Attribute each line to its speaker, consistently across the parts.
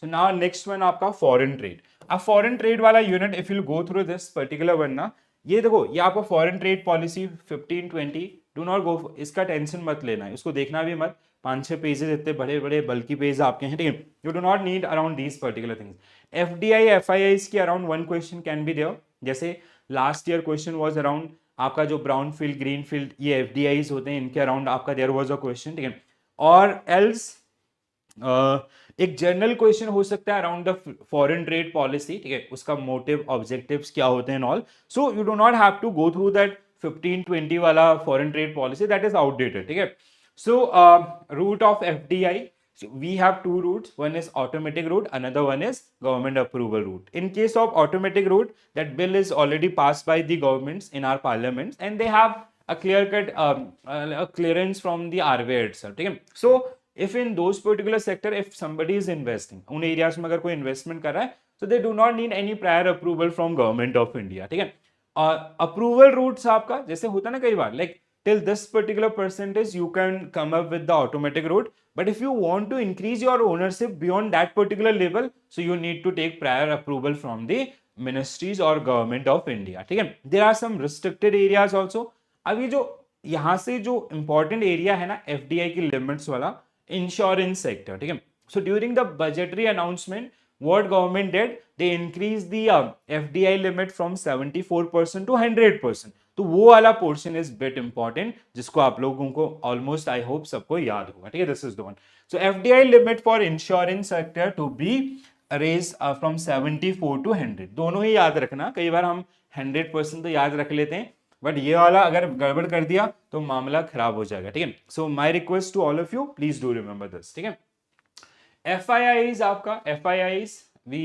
Speaker 1: So now next one आपका foreign trade. अब foreign trade वाला unit if you go through this particular one ना, ये देखो ये आपको foreign trade policy 1520, do not go, इसका टेंशन मत लेना है, इसको देखना भी मत. 5-6 पेजेस इतने बड़े बड़े बल्कि पेज आपके हैं, ठीक है. You do not need around these particular things. FDI FII की around one question can be there. जैसे last year question was around आपका जो ब्राउन फील्ड ग्रीन फील्ड ये एफडीआईज होते हैं, इनके अराउंड आपका देयर वाज अ क्वेश्चन, ठीक है. और एल्स एक जनरल क्वेश्चन हो सकता है around the foreign trade policy, ठीक है, उसका मोटिव ऑब्जेक्टिव्स क्या होते हैं all. So you do not have to go through that 1520 वाला foreign trade policy, that is outdated, ठीक है. So route of FDI, we have two routes. One is automatic route, another one is government approval route. In case of automatic route, that bill is already passed by the governments in our parliaments and they have a clear cut a clearance from the RBI itself, ठीक है. So if in those particular sector if somebody is investing उन areas में अगर कोई investment कर रहा है, so they do not need any prior approval from government of India, ठीक है. अप्रूवल रूट्स आपका जैसे होता है ना कई बार, like till this particular percentage you can come up with the automatic route, but if you want to increase your ownership beyond that particular level, so you need to take prior approval from the ministries or government of India, ठीक है. there are some restricted areas also. अब ये जो यहाँ से जो important area है ना FDI की limits वाला, इंश्योरेंस सेक्टर, ठीक है. So during the budgetary announcement what government did, they increased the FDI limit from 74% to 100%. तो वो वाला पोर्शन इज बिट इंपॉर्टेंट जिसको आप लोगों को ऑलमोस्ट आई होप सबको याद होगा, ठीक है. This is the one. So FDI limit for insurance sector to be raise from 74 to 100. दोनों ही याद रखना, कई बार हम 100% तो याद रख लेते हैं, बट ये वाला अगर गड़बड़ कर दिया तो मामला खराब हो जाएगा, ठीक है. So my request to all of you, please do remember this, ठीक है. FIIs आपका FIIs we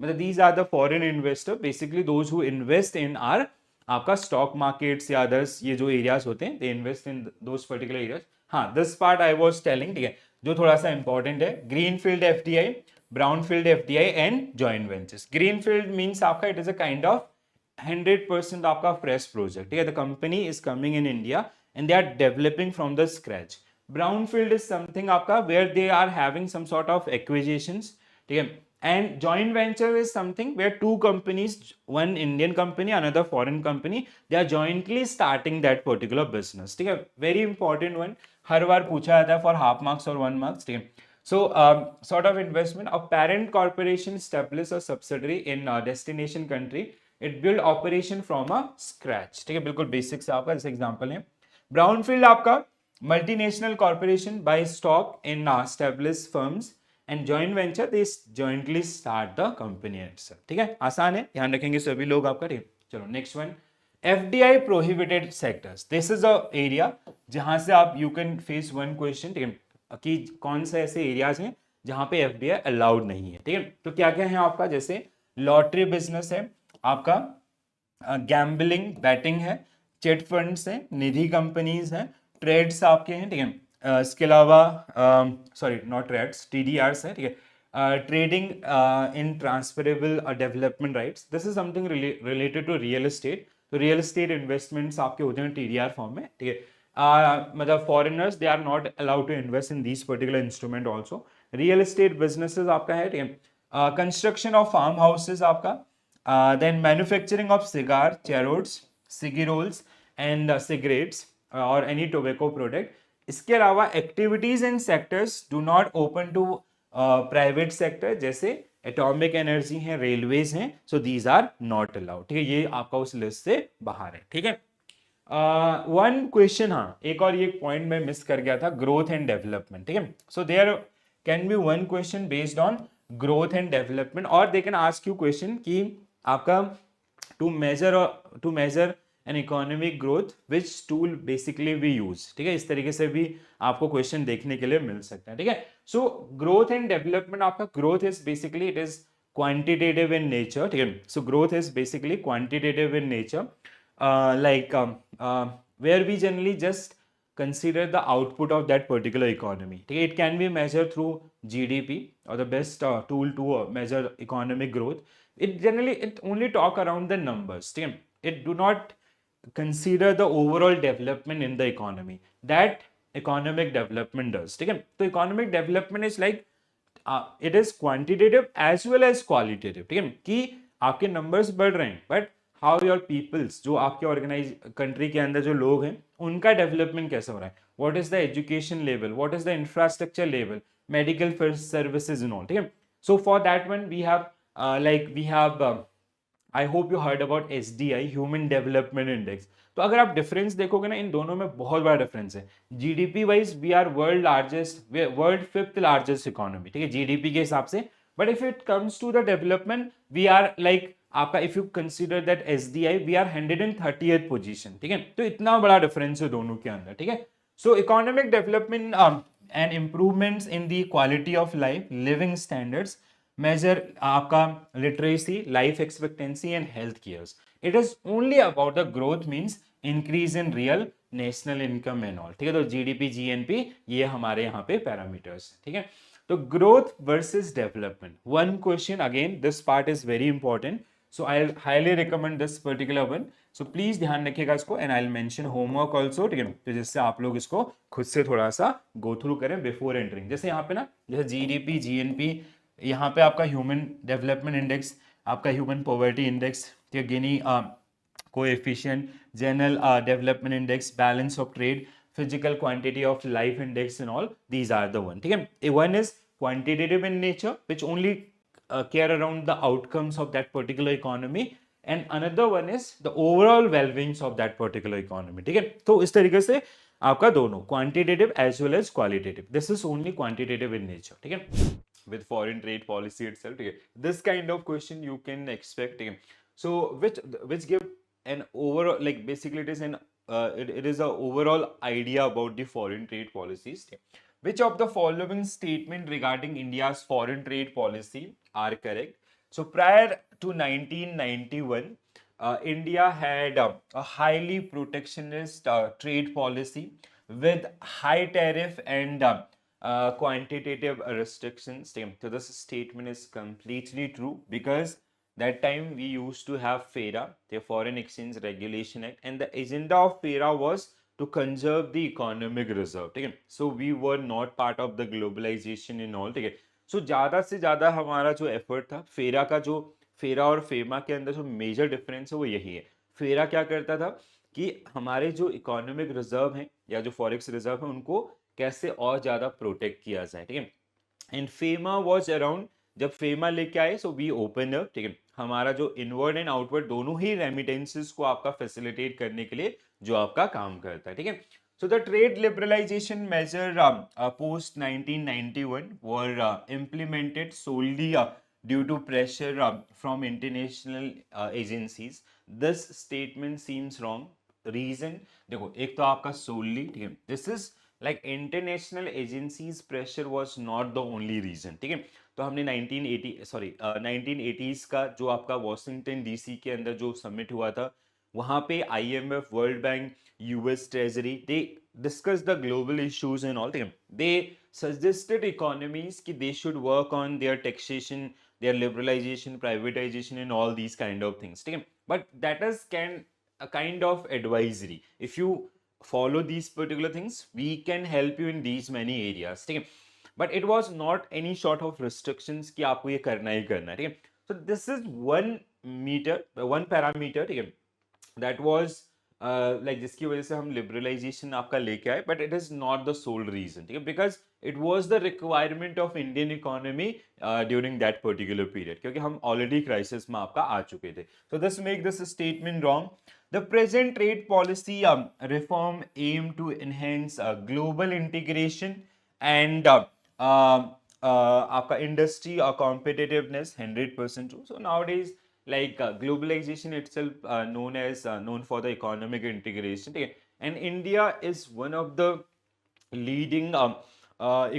Speaker 1: मतलब these are the foreign investor, basically those who invest in our आपका स्टॉक मार्केट्स या अदर्स ये जो एरियाज होते हैं, they invest in those particular areas. हाँ, this part I was telling, ठीक है, जो थोड़ा सा इंपॉर्टेंट है. Green field FDI, brown field FDI and joint ventures. Green field means आपका it is a kind of 100% आपका फ्रेश प्रोजेक्ट, ठीक है. The company is coming in India and they are developing from the scratch. Brownfield is something आपका where they are having some sort of acquisitions, ठीक है. And joint venture is something where two companies, one Indian company, another foreign company, they are jointly starting that particular business, ठीक है. Very important one, हर बार पूछा जाता है for half marks or 1 marks, ठीक है. So sort of investment, a parent corporation establish a subsidiary in a destination country, it build operation from a scratch, ठीक है. बिल्कुल बेसिक से आपका जैसे एग्जाम्पल है. Brownfield आपका multinational corporation buy stock in established firms and joint venture they jointly start the company itself, ठीक है. आसान है, ध्यान रखेंगे सभी लोग आपका, ठीक है. चलो next one, FDI prohibited sectors. This is a area जहां से आप you can phase one question, ठीक है, कि कौन से ऐसे एरियाज हैं जहां पे FDI अलाउड नहीं है, ठीक है. तो क्या क्या है आपका, जैसे लॉटरी बिजनेस है आपका, गैम्बलिंग बैटिंग है, चिट फंड्स है, निधि कंपनीज हैं, ट्रेड्स आपके हैं, ठीक है. इसके अलावा सॉरी नॉट ट्रेड्स, TDRs है, ठीक है. Trading in transferable development rights, this is something related to real estate. तो रियल एस्टेट इन्वेस्टमेंट्स आपके होते हैं TDR फॉर्म में, ठीक है. मतलब foreigners they are not allowed to invest in these particular instrument also. Real estate businesses आपका है, ठीक है. कंस्ट्रक्शन ऑफ फार्म हाउसेज आपका, then manufacturing of cigar, cheroots, cigarillos and cigarettes और एनी टोबैको प्रोडक्ट. इसके अलावा activities in sectors do not open to private sector, जैसे atomic energy है, रेलवेज हैं, so these are not allowed, ठीक है. ये आपका उस लिस्ट से बाहर है, ठीक है. वन क्वेश्चन, हाँ एक और ये पॉइंट मैं मिस कर गया था, ग्रोथ एंड डेवलपमेंट, ठीक है. So there can be one question based on growth and development, और they can ask you question कि आपका to measure an economic growth which tool basically we use, ठीक है. इस तरीके से भी आपको क्वेश्चन देखने के लिए मिल सकता है, ठीक है. सो ग्रोथ एंड डेवलपमेंट आपका, growth is basically it is quantitative in nature, ठीक है. So growth is basically quantitative in nature, like where we generally just consider the output of that particular economy, ठीक है. It can be measured through GDP or the best tool to measure economic growth. It only talk around the numbers, ठीक है. It do not consider the overall development in the economy that economic development does, ठीक है. तो economic development is like it is quantitative as well as qualitative, ठीक है, कि आपके numbers बढ़ रहे हैं बट हाउ योर पीपल्स, जो आपके ऑर्गेनाइज कंट्री के अंदर जो लोग हैं उनका डेवलपमेंट कैसा हो रहा है, what is the education level, what is the infrastructure level, medical services and all, ठीक है. So for that one we have we have I hope you heard about SDI, human development index. तो अगर आप difference देखोगे ना, इन दोनों में बहुत बड़ा डिफरेंस है. GDP wise we are world fifth largest economy, ठीक है, जीडीपी के हिसाब से. But if it comes to the development we are like आपका, if you consider that SDI we are 130th position, ठीक है. तो इतना बड़ा डिफरेंस है दोनों के अंदर, ठीक है. So economic development and improvements in the quality of life, living standards, measure आपका literacy, life expectancy and health cares. It is only about the growth means increase in real national income and all, ठीक है. तो GDP, GNP ये हमारे यहाँ पे parameters, ठीक है. तो growth versus development, one question again, this part is very important, so I highly recommend this particular one. So please ध्यान रखिएगा इसको, and I will mention homework also, ठीक है, तो जिससे आप लोग इसको खुद से थोड़ा सा गो थ्रू करें बिफोर एंटरिंग. जैसे यहाँ पे ना, जैसे जीडीपी, जीएनपी, यहाँ पे आपका ह्यूमन डेवलपमेंट इंडेक्स, आपका human poverty index, Gini coefficient, general development index, balance of trade, physical quantity of life index and all, these are the one, ठीक है. One is quantitative in nature which only care around the outcomes of that particular economy, and another one is the overall well-beings of that particular economy, ठीक है. तो इस तरीके से आपका दोनों quantitative as well as qualitative, this is only quantitative in nature, ठीक है. with foreign trade policy itself, ठीक है, this kind of question you can expect, ठीक है. So which give an overall, like basically it is an it is a overall idea about the foreign trade policies. Which of the following statement regarding India's foreign trade policy are correct? So prior to 1991, India had a highly protectionist trade policy with high tariff and quantitative restrictions. So this statement is completely true because that time we used to have FERA, the Foreign Exchange Regulation Act, and the agenda of FERA was to conserve the economic reserve, ठीक है. So we were not part of the globalization in all, ठीक है. So ज़्यादा से ज़्यादा हमारा जो effort था, फेरा का जो, फेरा और फेमा के अंदर जो मेजर डिफरेंस है वो यही है. फेरा क्या करता था कि हमारे जो इकोनॉमिक रिजर्व हैं या जो फॉरेक्स रिजर्व है उनको कैसे और ज़्यादा प्रोटेक्ट किया जाए, ठीक है. एंड फेमा वॉज अराउंड, जब फेमा लेके आए सो वी ओपन अप, ठीक है, हमारा जो इनवर्ड एंड आउटवर्ड दोनों ही रेमिटेंसेस को आपका फैसिलिटेट करने के लिए जो आपका काम करता है, ठीक है. So the trade liberalization measure post 1991 were implemented solely due to pressure from international agencies. This statement seems wrong. Reason, देखो एक तो आपका solely, ठीक है, this is like international agencies pressure was not the only reason, ठीक है. तो हमने 1980s का जो आपका वॉशिंगटन डीसी के अंदर जो समिट हुआ था, वहां पे IMF, world bank, US treasury, they discuss the global issues and all, ठीक है. दे सजेस्टेड इकोनॉमीज कि they should work on their taxation, their liberalisation, privatisation and all these kind of things, ठीक है. But that is can a kind of advisory. If you follow these particular things, we can help you in these many areas, ठीक है. But it was not any sort of restrictions कि आपको ये करना ही करना है, ठीक है. So this is one parameter, ठीक है, that was like जिसकी वजह से हम liberalization आपका लेके आए, but it is not the sole reason, ठीक है, because it was the requirement of Indian economy during that particular period, क्योंकि हम already crisis में आपका आ चुके थे. So this make this statement wrong. The present trade policy reform aim to enhance global integration and आपका industry competitiveness 100% true. So nowadays like globalization itself known for the economic integration, okay? And India is one of the leading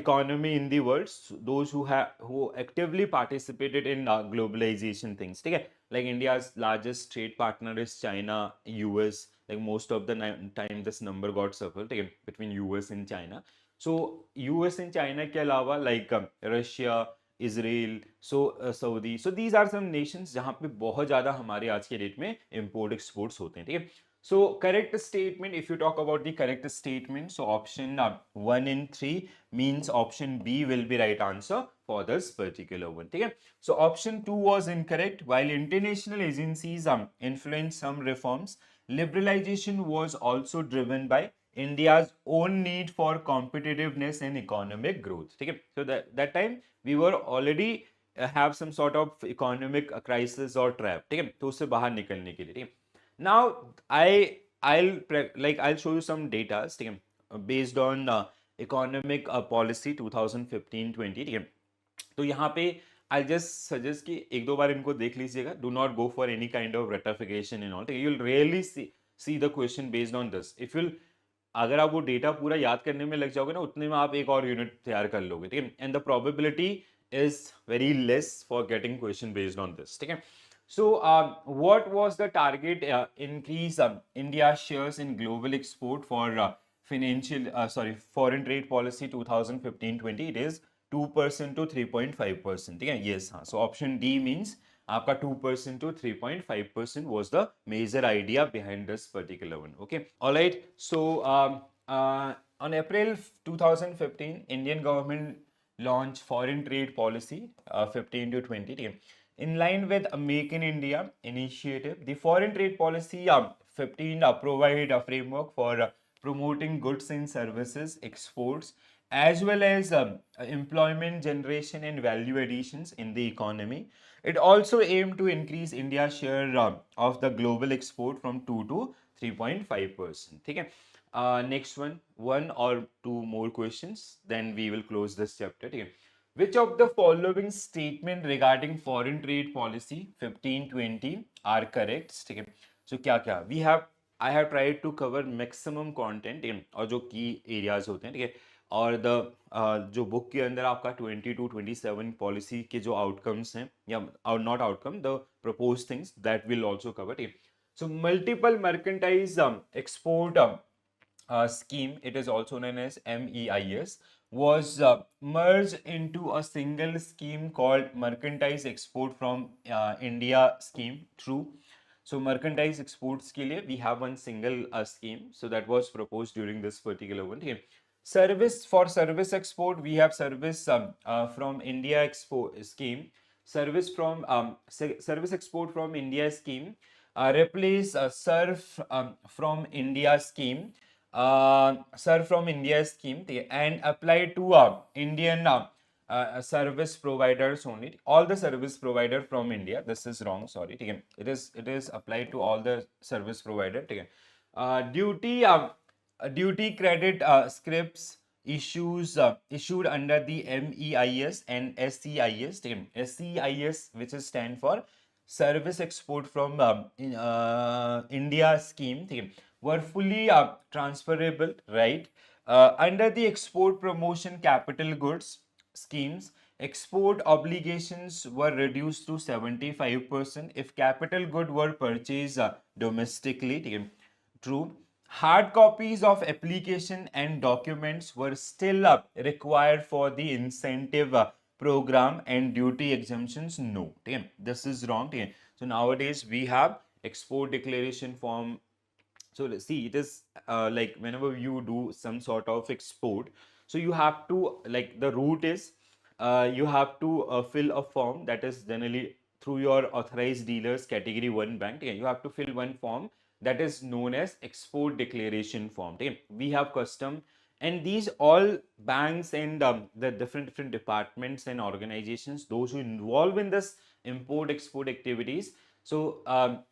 Speaker 1: economy in the world, those who actively participated in globalization things, okay? Like India's largest trade partner is China, US, like most of the time this number got shuffled, okay, between US and China. So US and China के अलावा like Russia, Israel, Saudi, so these are some nations जहाँ पे बहुत ज़्यादा हमारे आज के date में import exports होते हैं, ठीक है. So correct statement, if you talk about the correct statement, so option 1 and 3 means option B will be right answer for this particular one. Okay? So option 2 was incorrect. While international agencies influenced some reforms, liberalization was also driven by India's own need for competitiveness and economic growth. Okay? So that time we were already have some sort of economic crisis or trap. ठीक है, तो उससे बाहर निकलने के लिए. ठीक है. Now I'll show you some data, ठीक है, based on economic policy 2015-20. ठीक है. तो यहाँ पे I'll just suggest कि एक दो बार इनको देख लीजिएगा. Do not go for any kind of rectification and all. ठीक है. You'll really see the question based on this. If you'll अगर आप वो डेटा पूरा याद करने में लग जाओगे ना, उतने में आप एक और यूनिट तैयार कर लोगे. ठीक है. And the probability is very less for getting question based on this. ठीक है. So, what was the target increase India shares in global export for foreign trade policy 2015-20? It is 2% to 3.5%. ठीक है. Yes, हाँ. So option D means आपका 2% to 3.5% was the major idea behind this particular one. Okay. All right. So on April 2015, Indian government launched foreign trade policy 15 to 20. ठीक है. In line with a Make in India initiative, the foreign trade policy 15 provide a framework for promoting goods and services exports as well as employment generation and value additions in the economy. It also aimed to increase India's share of the global export from 2 to 3.5%. ठीक है. Next one or two more questions, then we will close this chapter. ठीक है. Which of the following statement regarding foreign trade policy 15-20 are correct? ठीक है. So क्या I have tried to cover maximum content. ठीक है. और जो key areas होते हैं. ठीक है. और जो बुक के अंदर आपका 20 to 27 पॉलिसी के जो आउटकम्स हैं या और not outcome the propose things that will also cover. ठीक है. So multiple merchandise export scheme, it is also known as MEIS, was merged into a single scheme called Mercantile Export from India scheme. True. So mercantile exports के लिए we have one single scheme, so that was proposed during this particular one. Okay. Service, for service export we have service from India export scheme. Service export from India scheme replace SURF from India scheme. From India scheme and apply to Indian service providers only. All the service provider from India. This is wrong. Sorry. It is applied to all the service provider. Duty credit scripts issued under the MEIS and SEIS. SEIS, which is stand for service export from India scheme. Were fully transferable, right? Under the export promotion capital goods schemes, export obligations were reduced to 75% if capital good were purchased domestically. True. Hard copies of application and documents were still required for the incentive program and duty exemptions. No. This is wrong. So nowadays we have export declaration form. So see, it is like whenever you do some sort of export, so you have to, like, the route is you have to fill a form that is generally through your authorized dealers category 1 bank. You have to fill one form that is known as export declaration form. We have custom, and these all banks and the different departments and organizations, those who involve in this import export activities, so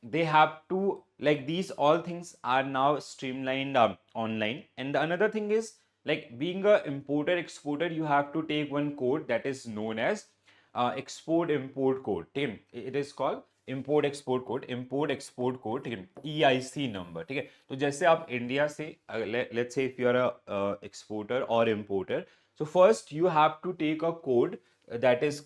Speaker 1: they have to, like, these all things are now streamlined online. And the another thing is, like, being a importer exporter, you have to take one code that is known as export import code. It is called import export code, EIC number. ठीक है. तो जैसे आप India से let's say if you are a exporter or importer, so first you have to take a code that is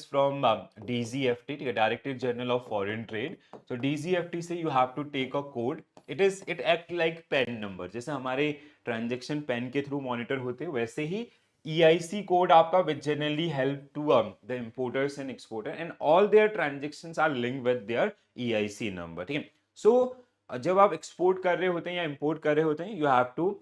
Speaker 1: from DGFT, Directorate General of Foreign Trade. So DGFT से you have to take a code. It act like PAN number. जैसे हमारे transaction PAN के through monitor होते हैं, वैसे ही EIC code आपका which generally help to the importers and exporter, and all their transactions are linked with their EIC number. ठीक है. So जब आप एक्सपोर्ट कर रहे होते हैं या इंपोर्ट कर रहे होते हैं, you have to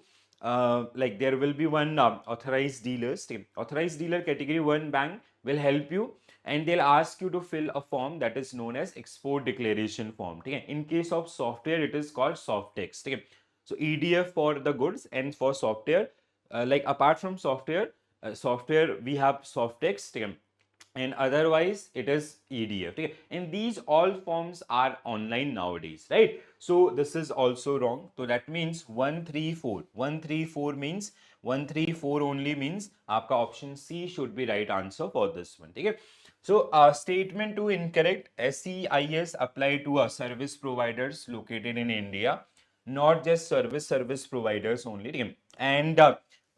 Speaker 1: like there will be one authorized dealers team. Authorized dealer category 1 bank will help you and they'll ask you to fill a form that is known as export declaration form. ठीक है? In case of software, it is called Softex. ठीक है? So EDF for the goods and for software, like apart from software we have Softex. ठीक है? And otherwise it is EDF. Okay? And these all forms are online nowadays, right? So this is also wrong. So that means 134. 134 means 134 only means आपका option C should be right answer for this one. Okay? So statement 2 incorrect. SEIS apply to service providers located in India, not just service providers only. Okay? And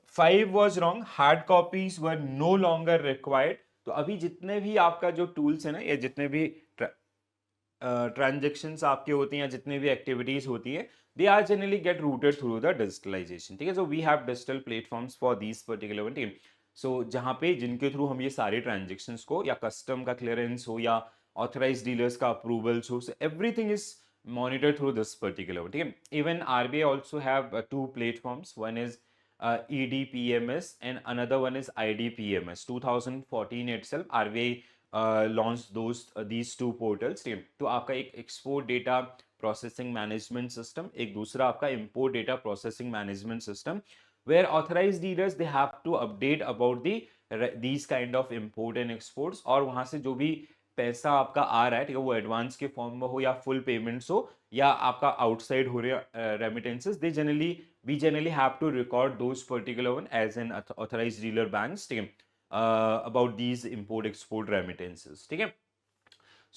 Speaker 1: 5 was wrong. Hard copies were no longer required. तो अभी जितने भी आपका जो tools है ना, या जितने भी ट्रांजेक्शंस आपके होती हैं या जितने भी एक्टिविटीज होती है, they are generally get routed through the digitalization. ठीक है, so we have digital platforms for these particular team. So जहाँ पे जिनके थ्रू हम ये सारे ट्रांजेक्शन्स को, या कस्टम का क्लियरेंस हो या ऑथराइज डीलर्स का अप्रूवल्स हो, so everything is monitored through this particular one. ठीक है, even RBI also have two platforms. One is EDPMS and another one is IDPMS. 2014 itself RBI launched these two portals. तो आपका एक export data processing management system, एक दूसरा आपका import data processing management system, where authorized dealers they have to update about these kind of import and exports. और वहां से जो भी पैसा आपका आ रहा है, ठीक है, वो एडवांस के फॉर्म में हो या फुल पेमेंट्स हो या आपका आउटसाइड हो रहे remittances, they generally we generally have to record those particular one as an authorized dealer banks. ठीक है, about these import export remittances. ठीक है.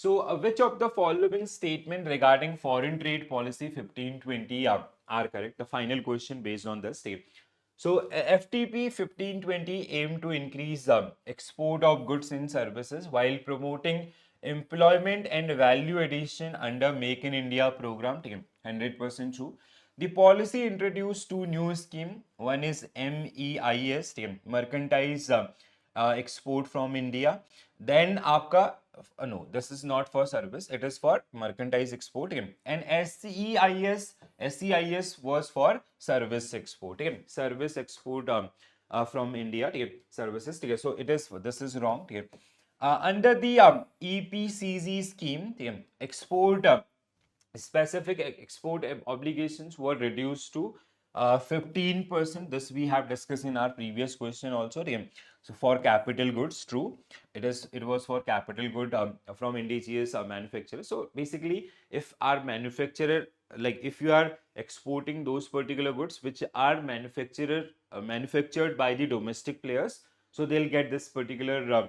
Speaker 1: So which of the following statement regarding foreign trade policy 1520 are correct? The final question based on this. ठीक है. So FTP 1520 aim to increase export of goods and services while promoting employment and value addition under Make in India program. 100% true. The policy introduced two new schemes. One is MEIS, mercantile export from India. Then आपका no, this is not for service. It is for mercantile export. And SEIS was for service export. Service export from India. Services. So it is. This is wrong. Under the EPCZ scheme, export specific export obligations were reduced to 15%. This we have discussed in our previous question also. So for capital goods, true, it was for capital good from indigenous manufacturers. So basically, if our manufacturer, like if you are exporting those particular goods which are manufactured by the domestic players, so they'll get this particular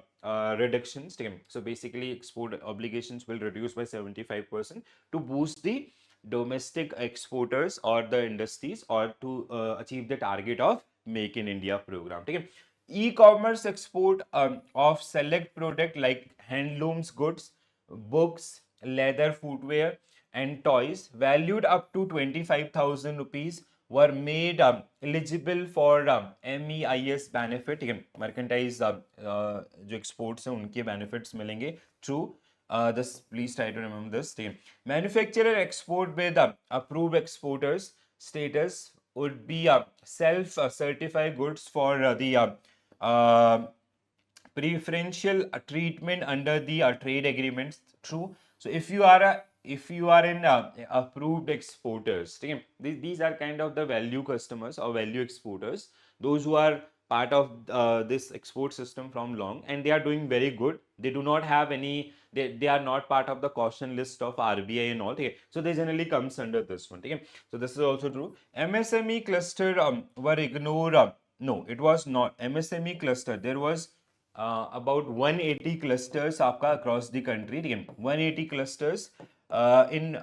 Speaker 1: reductions. So basically, export obligations will reduce by 75% to boost the domestic exporters or the industries, or to achieve the target of Make in India program. E-commerce export of select product like handlooms goods, books, leather, footwear and toys valued up to 25,000 rupees were made eligible for MEIS benefit. mercantile जो exports हैं उनके benefits मिलेंगे through this. Please try to remember this. Manufacturer export with approved exporters status would be self certified goods for the preferential treatment under the trade agreements. True. So if you are in approved exporters, these are kind of the value customers or value exporters, those who are part of this export system from long and they are doing very good. They do not have any, they are not part of the caution list of RBI and all. So they generally comes under this one. So this is also true. MSME cluster were ignored. No, it was not MSME cluster. There was about 180 clusters आपका across the country. 180 clusters in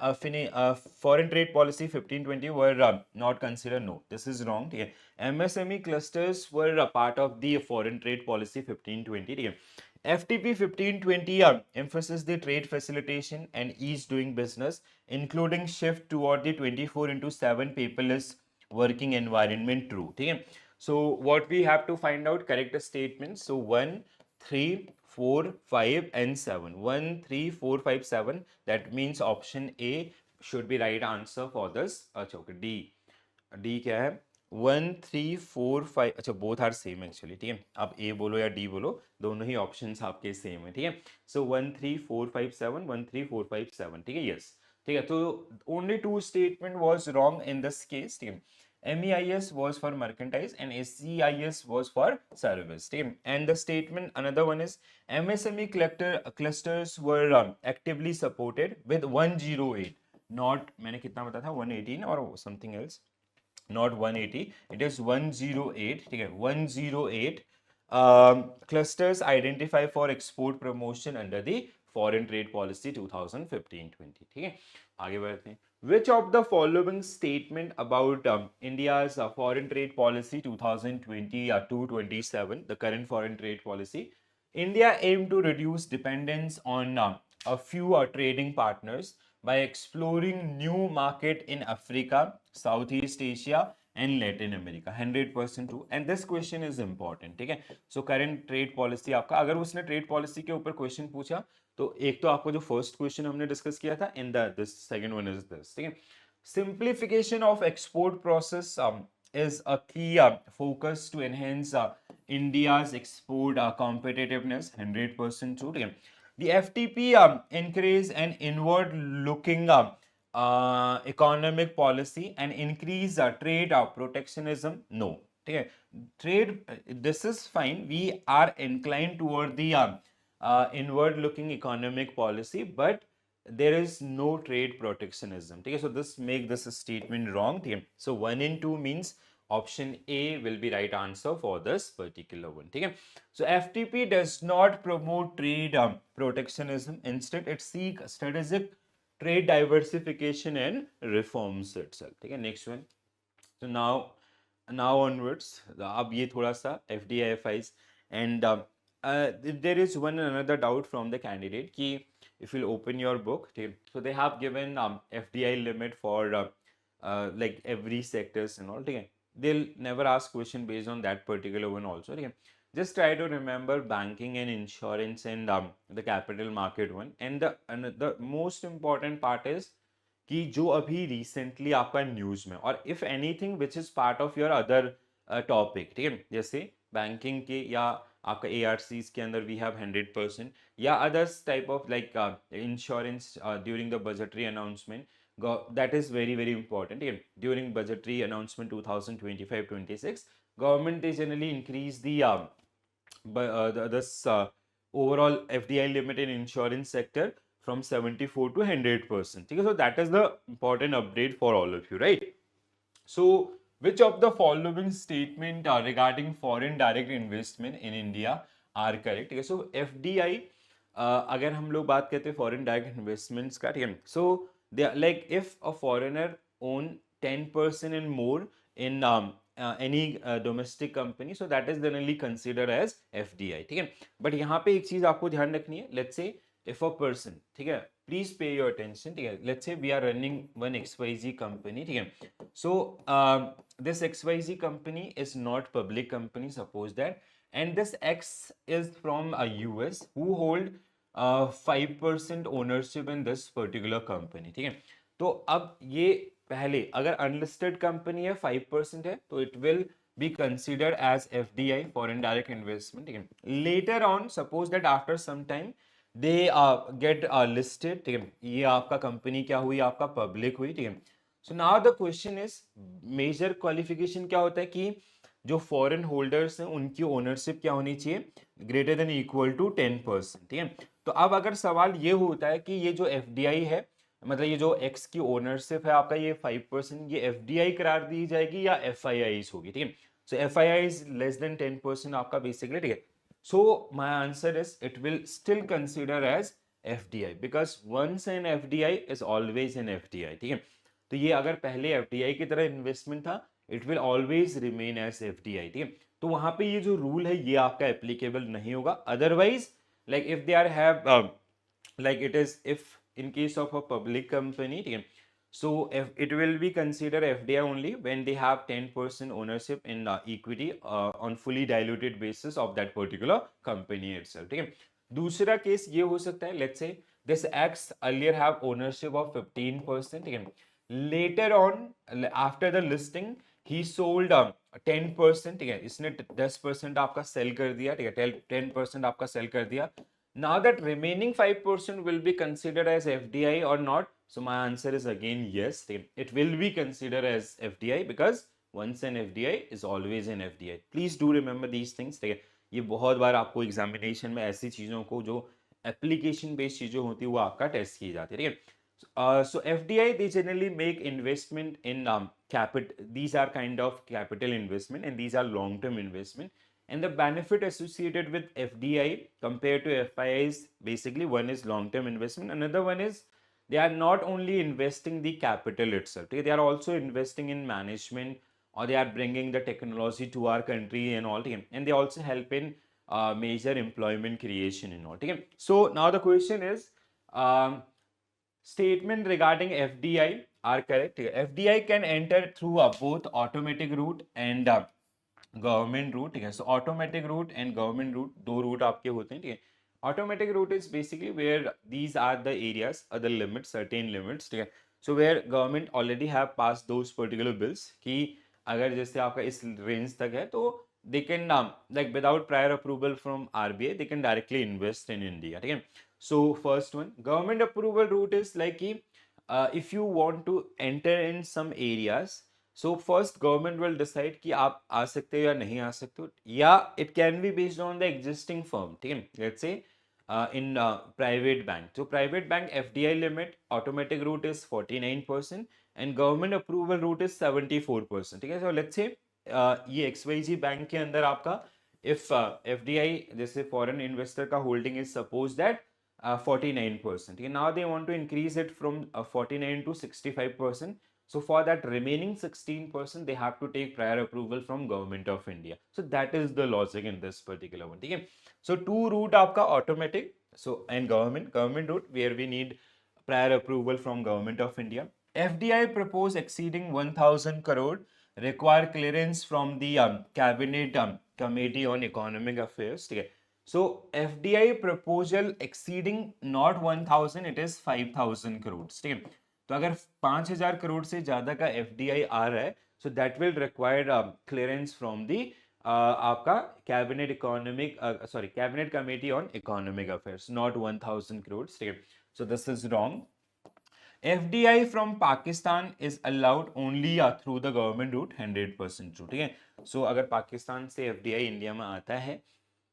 Speaker 1: foreign trade policy 1520 were not considered. No, this is wrong. MSME clusters were a part of the foreign trade policy 1520. FTP 1520 emphasizes the trade facilitation and ease doing business, including shift toward the 24/7 paperless working environment. True. So what we have to find out correct statements. So 1, 3, 4, 5 and 7. 1, 3, 4, 5, 7. That means option A should be right answer for this. अच्छा okay D क्या है 1 3 4 5 अच्छा both are same actually ठीक है आप ए बोलो या D बोलो दोनों ही ऑप्शंस आपके सेम है ठीक है सो 1 3 4 5 7 1 3 4 5 7 ठीक है यस ठीक है तो only two statement was wrong in this case ठीक है MEIS was for mercantile and SCIS was for service. And the statement, another one is MSME clusters were actively supported with 108. Not मैंने कितना बताया था 118 और something else. Not 180. It is 108. ठीक है 108 clusters identified for export promotion under the Foreign Trade Policy 2015-20. ठीक है आगे बढ़ते हैं. Which of the following statement about India's foreign trade policy 2020 to 27, the current foreign trade policy, India aimed to reduce dependence on a few trading partners by exploring new market in Africa, Southeast Asia and Latin America. 100% true. And this question is important. ठीक है so current trade policy आपका अगर उसने trade policy के ऊपर question पूछा तो एक तो आपको जो फर्स्ट क्वेश्चन हमने डिस्कस किया था in the this second one is this ठीक है simplification of export process is a key focus to enhance India's export competitiveness 100% true ठीक है the FTP encourage an inward looking economic policy and increase trade protectionism no ठीक है trade this is fine we are inclined toward the inward looking economic policy but there is no trade protectionism okay so this make this statement wrong okay? So 1 and 2 means option A will be right answer for this particular one okay? So FTP does not promote trade protectionism instead it seeks strategic trade diversification and reforms itself okay? Next one so now onwards अब ये थोड़ा सा FDI FIs and there is one another doubt from the candidate ki if you open your book so they have given FDI limit for like every sectors and all they'll never ask question based on that particular one also just try to remember banking and insurance and the capital market one and the most important part is कि जो अभी recently आपका news में और if anything which is part of your other topic ठीक है जैसे banking के या आपका ARCs के अंदर वी हैव 100% या others type of like insurance during the budgetary announcement that is very important during budgetary announcement 2025-26 government they generally increase the this overall FDI limit in insurance sector from 74 to 100% okay? So that is the important update for all of you right so which of the following statement regarding foreign direct investment in India are correct okay? So FDI अगर हम लोग बात करते हैं foreign direct investments का ठीक है so they like if a foreigner own 10% and more in any domestic company so that is generally considered as FDI ठीक है बट यहाँ पे एक चीज आपको ध्यान रखनी है लेट्स से if a person ठीक है please pay your attention ठीक है let's say we are running one XYZ company ठीक है so this XYZ company is not public company suppose that and this X is from a US who hold 5% ownership in this particular company ठीक है तो अब ये पहले अगर unlisted company है 5% है तो it will be considered as FDI foreign direct investment ठीक है later on suppose that after some time they get listed ठीक है ये आपका कंपनी क्या हुई आपका पब्लिक हुई ठीक है so now the question is major qualification क्या होता है कि जो फॉरेन होल्डर्स हैं उनकी ओनरशिप क्या होनी चाहिए ग्रेटर देन इक्वल टू 10% ठीक है तो अब अगर सवाल ये होता है कि ये जो FDI है मतलब ये जो X की ओनरशिप है आपका ये 5% ये FDI करार दी जाएगी या FIIs होगी ठीक है सो FIIs लेस देन 10% आपका बेसिकली ठीक है so my answer is it will still consider as FDI because once an FDI is always an FDI ठीक है तो ये अगर पहले FDI की तरह इन्वेस्टमेंट था it will always remain as FDI ठीक है तो वहां पे ये जो रूल है ये आपका एप्लीकेबल नहीं होगा otherwise like if they are have like it is if in case of a public company so if it will be considered FDI only when they have 10% ownership in equity on fully diluted basis of that particular company itself okay? दूसरा case ये हो सकता है, let's से this x earlier have ownership of 15%, ठीक है, later on after the listing he sold 10%, ठीक है, इसने 10% आपका सेल कर दिया, ठीक है, 10% आपका सेल कर दिया. Now that remaining 5% will be considered as FDI or not? So my answer is again yes. It will be considered as FDI because once an FDI is always an FDI. Please do remember these things. ठीक है, ये बहुत बार आपको examination में ऐसी चीज़ों को जो एप्लीकेशन बेस्ड चीज़ें होती है वो आपका टेस्ट की जाती है, ठीक है. So FDI they generally make investment in capital. These are kind of capital investment and these are long term investment. And the benefit associated with FDI compared to FII is basically one is long term investment, another one is they are not only investing the capital itself, okay? They are also investing in management or they are bringing the technology to our country and all, okay? And they also help in major employment creation and all, okay? So now the question is, statement regarding FDI are correct. FDI can enter through both automatic route and government route, ठीक है. So automatic route and government route, दो route आपके होते हैं, ठीक है. Automatic route is basically where these are the areas other limits, certain limits, ठीक है. So where government already have pass those particular bills कि अगर जैसे आपका इस रेंज तक है तो they can like without prior approval from RBI they can directly invest in India, ठीक है. सो first one government approval route is like कि if you want to enter in some areas, so first government will decide कि आप आ सकते हो या नहीं आ सकते हो, या it can be based on the existing firm, ठीक है. Let's say in private bank, तो private bank FDI limit automatic route is 49% and government approval route is 74%, ठीक है. सो लेट्स से ये एक्सवाईजी बैंक के अंदर आपका इफ एफडीआई जैसे फॉरेन इन्वेस्टर का होल्डिंग इज सपोज दैट 49%, ठीक है. Now they want to increase it from 49 to 65%. So for that remaining 16%, they have to take prior approval from Government of India. So that is the logic in this particular one. Okay. So two route आपका automatic. So and government route where we need prior approval from Government of India. FDI propose exceeding 1,000 crore require clearance from the cabinet committee on economic affairs. Okay. So FDI proposal exceeding not 1,000, it is 5,000 crores. ठीक है. तो अगर 5,000 करोड़ से ज्यादा का FDI आ रहा है, so that will require clearance from the आपका cabinet economic cabinet committee on economic affairs, not 1,000 crore, ठीक है. So this is wrong. FDI from Pakistan is allowed only through the government route 100% true, ठीक है. सो अगर पाकिस्तान से FDI इंडिया में आता है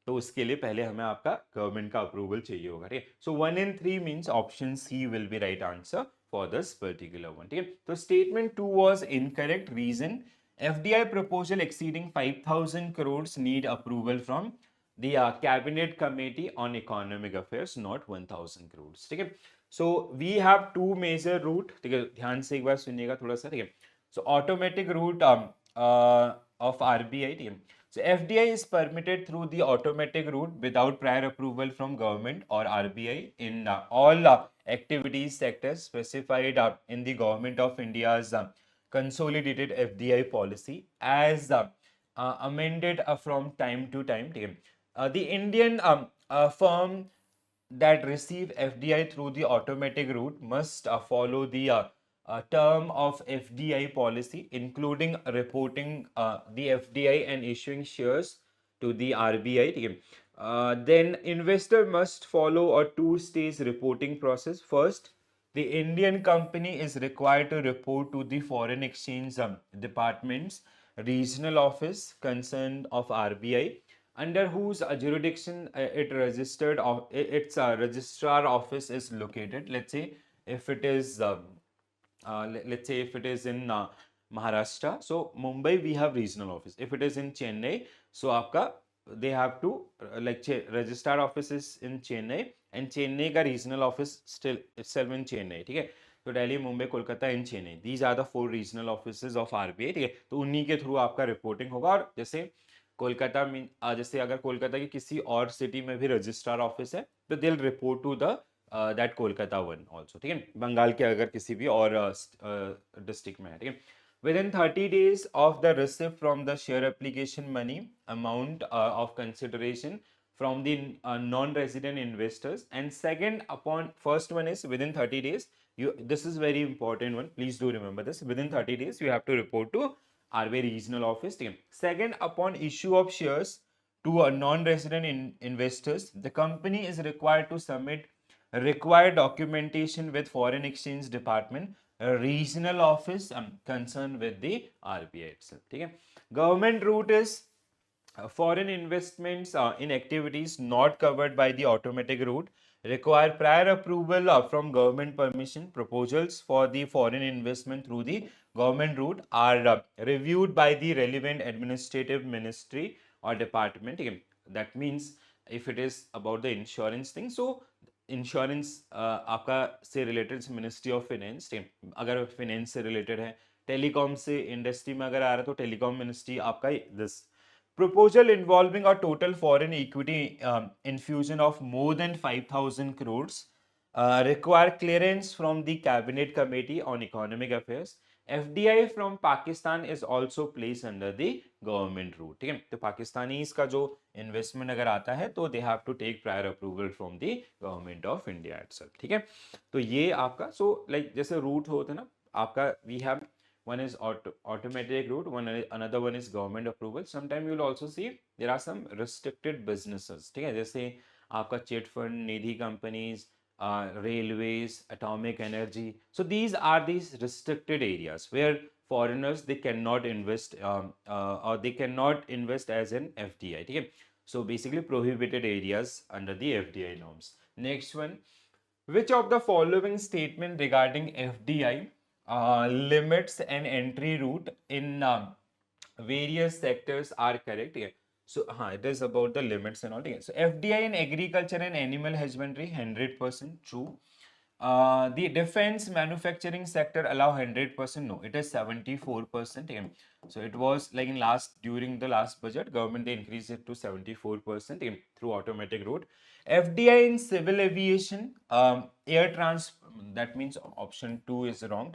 Speaker 1: तो उसके लिए पहले हमें आपका गवर्नमेंट का अप्रूवल चाहिए होगा, ठीक है. So 1 in 3 means option C will be right answer for this particular one, ठीक है. तो statement 2 was incorrect. Reason, FDI proposal exceeding 5,000 crores need approval from the cabinet committee on economic affairs, not 1,000 crores, ठीक है. So we have two major route, ठीक है. ध्यान से एक बार सुनिएगा थोड़ा सा, ठीक है. So automatic route of RBI, ठीक है. So FDI is permitted through the automatic route without prior approval from government or RBI in all activities sectors specified in the Government of India's consolidated FDI policy as amended from time to time. The Indian firm that receive FDI through the automatic route must follow the term of FDI policy, including reporting the FDI and issuing shares to the RBI. Then investor must follow a two-stage reporting process. First, the Indian company is required to report to the foreign exchange department's regional office concerned of RBI, under whose jurisdiction its registrar office is located. Let's say if it is let's say if it is in Maharashtra, so Mumbai we have regional office. If it is in Chennai, so आपका they have to registrar office is in Chennai and Chennai का regional office still itself in Chennai, ठीक है. तो Delhi, Mumbai, Kolkata in Chennai, these are the 4 regional offices of RBI, ठीक है. तो उन्हीं के थ्रू आपका रिपोर्टिंग होगा. और जैसे कोलकाता में जैसे अगर कोलकाता की किसी और सिटी में भी रजिस्ट्रार ऑफिस है तो they will report to the that Kolkata one also, ठीक है. बंगाल के अगर किसी भी और डिस्ट्रिक्ट में है, ठीक है. Within 30 days of the receipt from the share application money, amount of consideration from the non-resident investors. And second, upon first one is within 30 days, you, this is very important one, please do remember this, within 30 days you have to report to RBI regional office team. Second, upon issue of shares to a non-resident investors, the company is required to submit required documentation with foreign exchange department, a regional office concerned with the RBI itself. Okay? Government route is foreign investments in activities not covered by the automatic route require prior approval from government permission. Proposals for the foreign investment through the government route are reviewed by the relevant administrative ministry or department. Again, that means if it is about the insurance thing, so insurance आपका से related ministry of finance, अगर finance से related है, telecom से industry में अगर आ रहा है तो टेलीकॉम मिनिस्ट्री आपका this proposal involving a total foreign equity infusion of more than 5,000 crores require clearance from the Cabinet Committee on Economic Affairs. FDI from Pakistan is also placed under the government route. ठीक है, तो पाकिस्तानी का जो investment अगर आता है तो they have to take prior approval from the government of India itself. ठीक है, तो ये आपका सो लाइक जैसे रूट होते हैं ना आपका, we have one is automatic route, another one is government approval. Sometime you will also see there are some restricted businesses. ठीक है, जैसे आपका chit fund, Nidhi companies, railways, atomic energy. So these are these restricted areas where foreigners they cannot invest or they cannot invest as an FDI. ठीक है, so basically prohibited areas under the FDI norms. Next one, which of the following statement regarding FDI limits and entry route in various sectors are correct? Yeah. So it is about the limits and all. Yeah. So FDI in agriculture and animal husbandry 100% true. The defense manufacturing sector allow 100%, no, it is 74%. Yeah. So it was like in during the last budget government they increased it to 74% through automatic route. FDI in civil aviation, air trans, that means option 2 is wrong.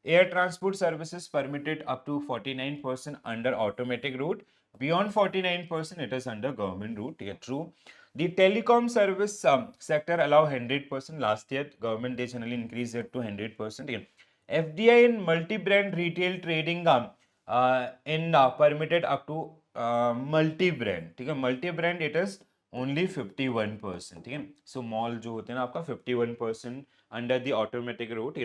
Speaker 1: Air transport services permitted up to 49% under automatic route. Beyond 49% it is under government route. Yeah, true. The telecom service sector allow 100%. Last year government they generally increased it to 100%. Yeah. FDI in multi-brand retail trading in permitted up to multi-brand. ठीक है, multi-brand it is only 51%. ठीक है, so mall जो होते हैं ना आपका 51% under the automatic route.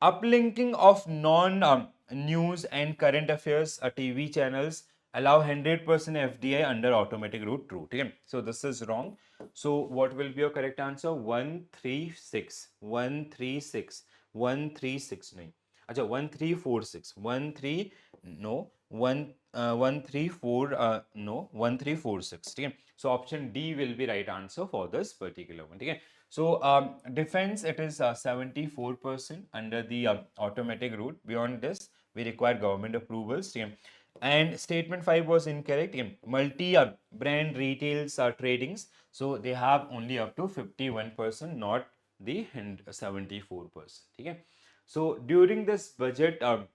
Speaker 1: Uplinking of non news and current affairs TV channels allow 100% FDI under automatic route. True. Okay? So this is wrong. So what will be your correct answer? 136 136 136 नहीं, अच्छा 1346 13 no 134 no 1346. ठीक है, so option D will be right answer for this particular one. ठीक है, so defense it is 74% under the automatic route. Beyond this we require government approvals. ठीक है, and statement 5 was incorrect. Multi brand retails tradings, so they have only up to 51%, not the 74%. ठीक है, so during this budget or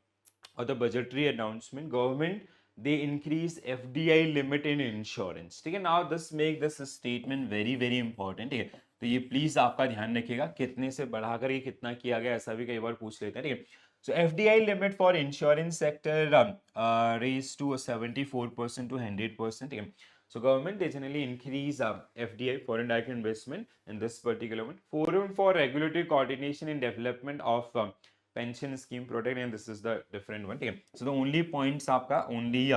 Speaker 1: the budgetary announcement, government they increase FDI limit in insurance. ठीक है, now this make this statement very very important. ठीक है, तो ये please आपका ध्यान रखिएगा, कितने से बढ़ाकर ये कितना किया गया ऐसा भी कई बार पूछ लेते हैं. ठीक है, so FDI limit for insurance sector raised to 74% to 100%. ठीक है, so government they generally increase FDI, foreign direct investment, in this particular one. Forum for regulatory coordination and development of pension scheme product, and this is the different one. Okay? So the only points आपका only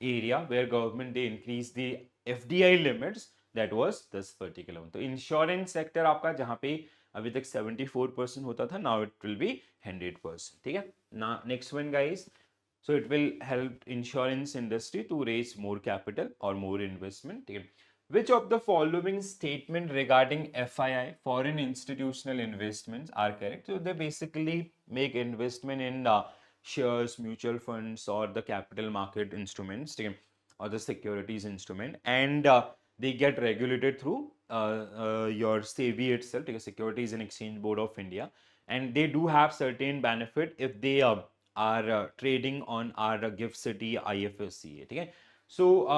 Speaker 1: area where government they increase the FDI limits, that was this particular one. तो insurance sector आपका जहाँ पे अभी तक 74% होता था, now it will be 100%. ठीक है, now next one guys, so it will help insurance industry to raise more capital or more investment. ठीक है, which of the following statement regarding FII, foreign institutional investments, are correct? So they basically make investment in shares, mutual funds, or the capital market instruments, or the securities instrument, and they get regulated through your SEBI itself, Securities and Exchange Board of India, and they do have certain benefit if they are trading on our GIFT City IFSC. Okay? So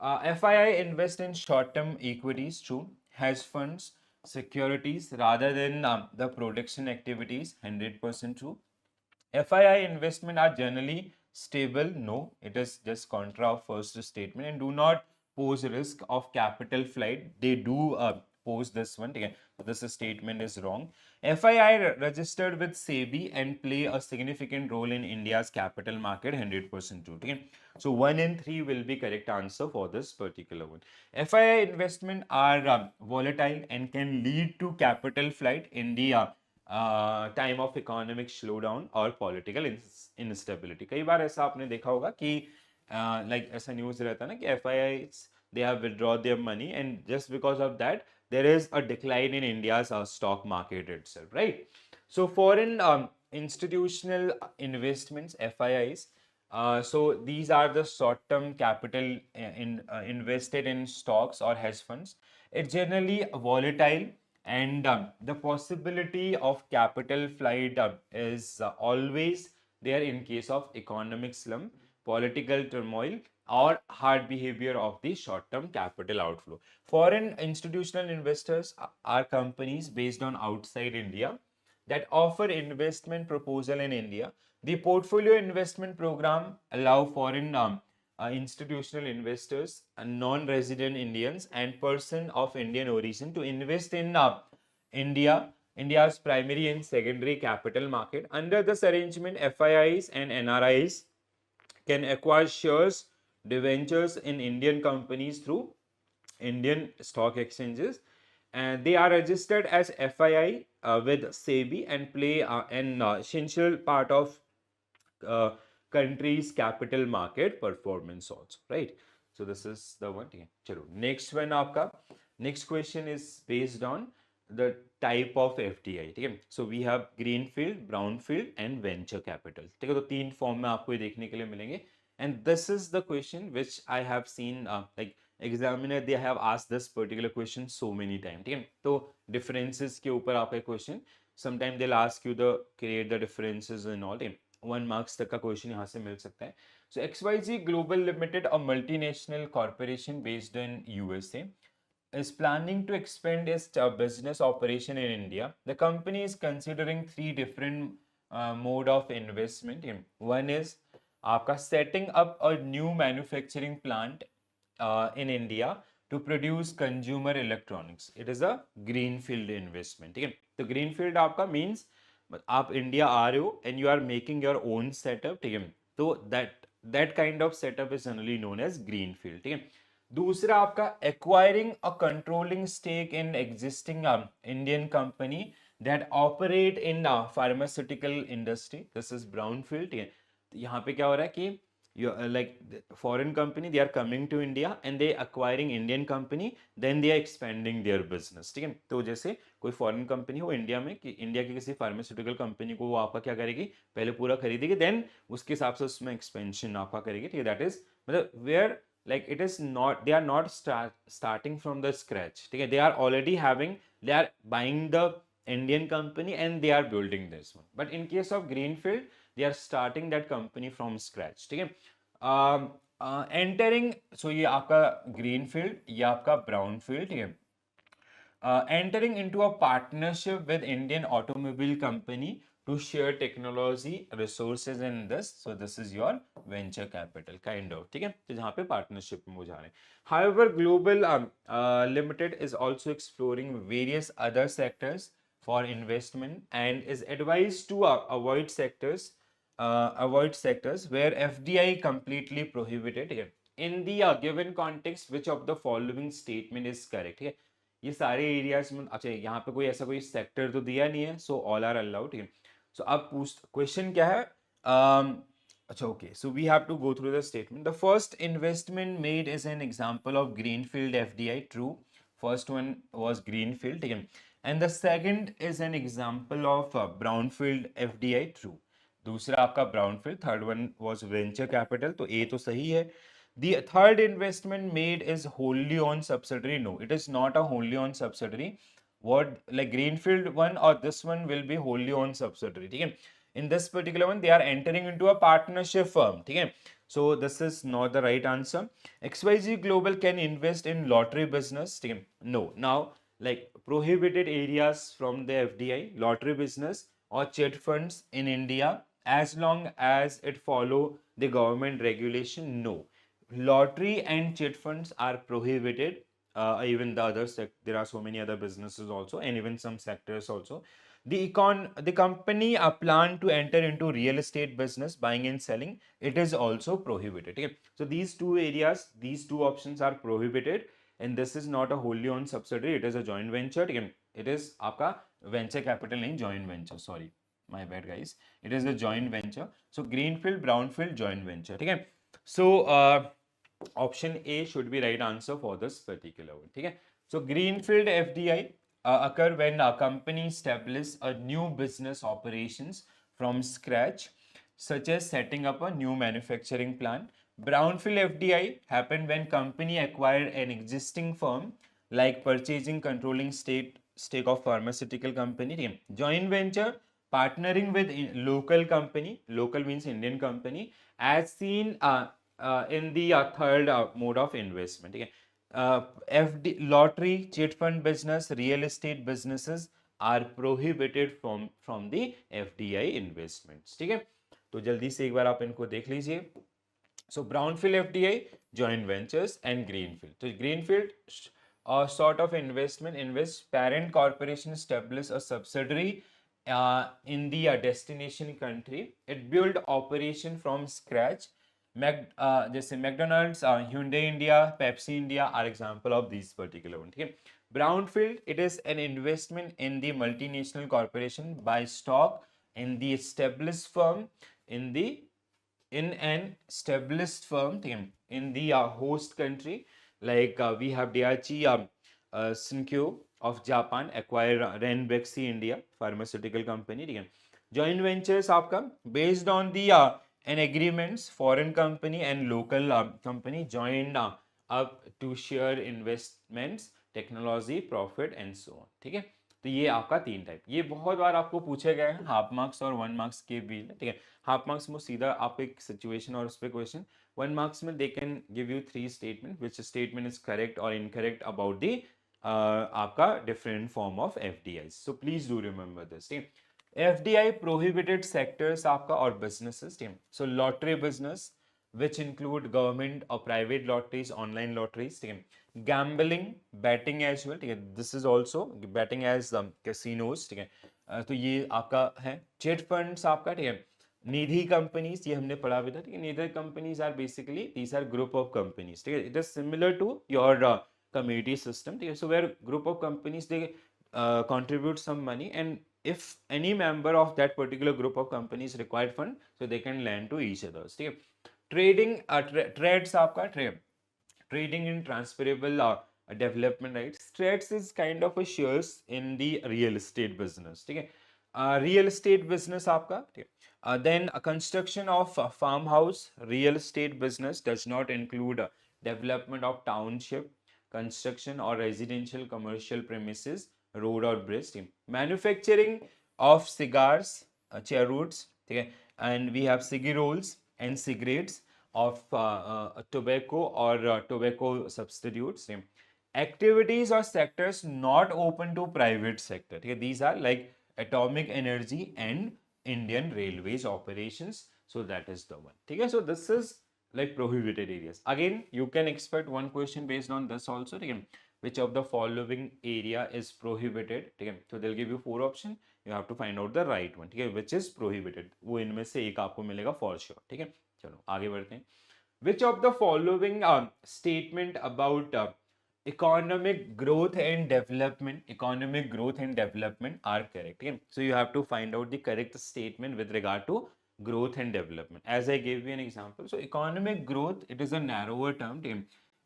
Speaker 1: FII invest in short-term equities, true. Hedge funds, securities, rather than the production activities, 100% true. FII investment are generally stable. No, it is just contra of first statement and do not pose risk of capital flight. They do pose this one. Again, this statement is wrong. FII registered with SEBI and play a significant role in India's capital market. 100% true. Okay? So 1 and 3 will be correct answer for this particular one. FII investment are volatile and can lead to capital flight in the time of economic slow down और political instability. कई बार ऐसा आपने देखा होगा कि like ऐसा news रहता है ना कि FII they have withdrawn their money and just because of that there is a decline in India's stock market itself, right? So foreign institutional investments, FIIs, so these are the short-term capital invested in stocks or hedge funds. It's generally volatile and the possibility of capital flight is always there in case of economic slump, political turmoil, or hard behavior of the short-term capital outflow. Foreign institutional investors are companies based on outside India that offer investment proposal in India. The portfolio investment program allow foreign institutional investors, non-resident Indians, and person of Indian origin to invest in India's primary and secondary capital market. Under this arrangement, FIIs and NRIs can acquire shares, debentures in Indian companies through Indian stock exchanges, and they are registered as FII with SEBI and play an essential part of uh, country's capital market performance also, right? So this is the one. चलो next one आपका next question is based on the type of FDI. ठीक है, so we have greenfield, brownfield and venture capital. ठीक है, तो तीन form में आपको ये देखने के लिए मिलेंगे and this is the question which I have seen like examiner they have asked this particular question so many times. ठीक है, तो differences के ऊपर आपका question sometime they'll ask you the create the differences and all. 1 marks तक का question यहाँ से मिल सकता है. सो XYZ global limited, a multinational corporation based in USA, is planning to expand its business operation in India. The company is considering 3 different mode of investment. One is आपका setting up a new manufacturing plant in India to produce consumer electronics. It is a greenfield investment. ठीक है, तो greenfield आपका means आप India आ रहे हो and you are making your own setup. ठीक है, तो that kind of setup is generally known as green field. ठीक है, दूसरा आपका acquiring a controlling stake in existing Indian company that operate in pharmaceutical industry. This is brown field. ठीक है, यहाँ पे क्या हो रहा है कि like foreign company they are coming to India and they acquiring Indian company then they are expanding their business. ठीक है, तो जैसे कोई फॉरेन कंपनी हो इंडिया में कि इंडिया की किसी फार्मास्यूटिकल कंपनी को वो आपका क्या करेगी, पहले पूरा खरीदेगी देन उसके हिसाब से उसमें एक्सपेंशन आपका करेगी. ठीक है, दैट इज मतलब where like it is not they are not starting from the scratch. ठीक है, they are already having they are buying the Indian company and they are building this one. But in case of greenfield they are starting that company from scratch. ठीक है, entering सो ये आपका green field, ये आपका brown field. ठीक है, entering into a partnership with Indian automobile company to share technology resources in this. So this is your venture capital kind of. ठीक है, तो जहाँ पे partnership में हो जा रहे हैं. However, Global Limited is also exploring various other sectors for investment and is advised to avoid sectors where FDI completely prohibited. ठीक है, in the given context which of the following statement is correct. ठीक है, ये सारे areas में अच्छा यहाँ पे कोई ऐसा कोई सेक्टर तो दिया नहीं है, सो ऑल आर अलाउड. ठीक है, सो अब पूछ क्वेश्चन क्या है. अच्छा okay, so we have to go through the statement. The first investment made is an example of greenfield FDI. True, first one was greenfield. ठीक है, and the second is an example of brownfield FDI. True, दूसरा आपका brownfield, third one was venture capital, तो ए तो सही है. The third investment made is wholly owned subsidiary. No, it is not a wholly owned subsidiary. What like greenfield one or this one will be wholly owned subsidiary. ठीक है, in this particular one they are entering into a partnership firm. ठीक है, So this is not the right answer. XYZ Global can invest in lottery business, ठीक है? No. Now, like prohibited areas from the FDI, lottery business or chit funds in India, as long as it follow the government regulation, no. Lottery and chit funds are prohibited. Even the other there are so many other businesses also, and even some sectors also. The company a plan to enter into real estate business, buying and selling, it is also prohibited. Okay? So these two areas, these two options are prohibited, and this is not a wholly owned subsidiary, it is a joint venture. Again, it is आपका venture capital नहीं, joint venture, sorry, my bad guys, it is a joint venture. So greenfield, brownfield, joint venture. Okay? So option A should be right answer for this particular one. Okay? So greenfield FDI occur when a company establishes a new business operations from scratch, such as setting up a new manufacturing plant. Brownfield FDI happen when company acquired an existing firm, like purchasing controlling stake of pharmaceutical company. Joint venture, partnering with local company, local means Indian company, as seen in the third mode of investment. Okay? FD, lottery, chit fund business, real estate businesses are prohibited from the FDI investments. ठीक है, तो जल्दी से एक बार आप इनको देख लीजिए. So brownfield FDI, joint ventures, and greenfield. So greenfield, sort of invest parent corporation establish a subsidiary in the destination country. It build operation from scratch. जैसे McDonald's, Hyundai India, Pepsi India are example of these particular one. Okay? Brownfield, it is an investment in the multinational corporation by stock in the established firm in an established firm in the host country, like we have Daiichi Shinkyo of Japan acquire Ranbaxy India pharmaceutical company. ठीक है, joint ventures आपका based on the an agreements, foreign company and local company joined up to share investments, technology, profit and so on. ठीक है, तो ये आपका तीन type, ये बहुत बार आपको पूछे गए हैं हाफ मार्क्स और 1 मार्क्स के भी. ठीक है, हाफ मार्क्स में सीधा आप एक सिचुएशन और उस पर क्वेश्चन, 1 मार्क्स में they can give you 3 statement which statement is correct और इनकरेक्ट अबाउट दी आपका different form of FDI. So please do remember this. FDI prohibited sectors आपका और businesses. So lottery business which include government or private lotteries, online lotteries. ठीक है, gambling, batting as well. ठीक है, this is also betting as casinos. ठीक है, तो ये आपका है. चिट फंड्स आपका. ठीक है, निधि कंपनीज, ये हमने पढ़ा भी था. ठीक है, Nidhi companies are basically these are group of companies. ठीक है, it is similar to your community system. ठीक है, so where group of companies they contribute some money, and if any member of that particular group of companies required fund, so they can lend to each others. ठीक है, trading, trades आपका trading in transferable development rights. Trades is kind of a shares in the real estate business. ठीक है, real estate business आपका. ठीक है, then a construction of a farmhouse. Real estate business does not include development of township, construction or residential commercial premises, road or bridge. Manufacturing of cigars, cheroots. ठीक है, and we have ciggy rolls and cigarettes of tobacco or tobacco substitutes. Activities or sectors not open to private sector. These are like atomic energy and Indian Railways operations. So that is the one. So this is like prohibited areas. Again, you can expect one question based on this also. Which of the following area is prohibited? So they'll give you 4 options. You have to find out the right one. Which is prohibited. वो इनमें से एक आपको मिलेगा for sure. ठीक है, चलो आगे बढ़ते हैं. Which of the following statement about economic growth and development are correct? So you have to find out the correct statement with regard to growth and development. As I gave you an example, so economic growth, it is a narrower term,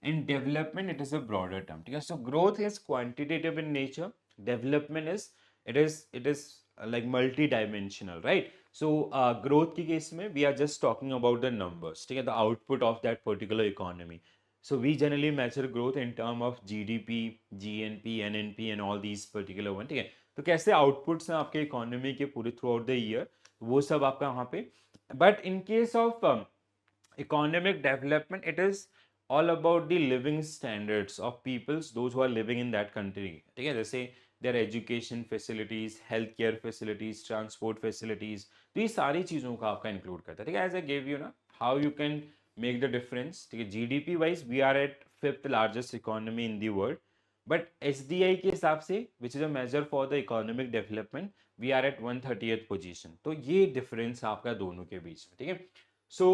Speaker 1: and development, it is a broader term. So growth is quantitative in nature, development is it is like multi-dimensional, right? So growth की case में we are just talking about the numbers, ठीक है, the output of that particular economy. So we generally measure growth in term of GDP, GNP, NNP and all these particular one. ठीक है, तो कैसे outputs हैं आपके economy के पूरे throughout the year, वो सब आपका वहाँ पे. But in case of economic development, it is all about the living standards of peoples, those who are living in that country. ठीक है, जैसे their education facilities, healthcare facilities, transport facilities, तो ये सारी चीज़ों का आपका इंक्लूड करता है. ठीक है, as I gave you ना how you can make the difference. ठीक है, GDP wise we are at 5th largest economy in the world, but SDI के हिसाब से which is a major for the economic development, we are at 130th position. तो ये difference आपका दोनों के बीच में. ठीक है, so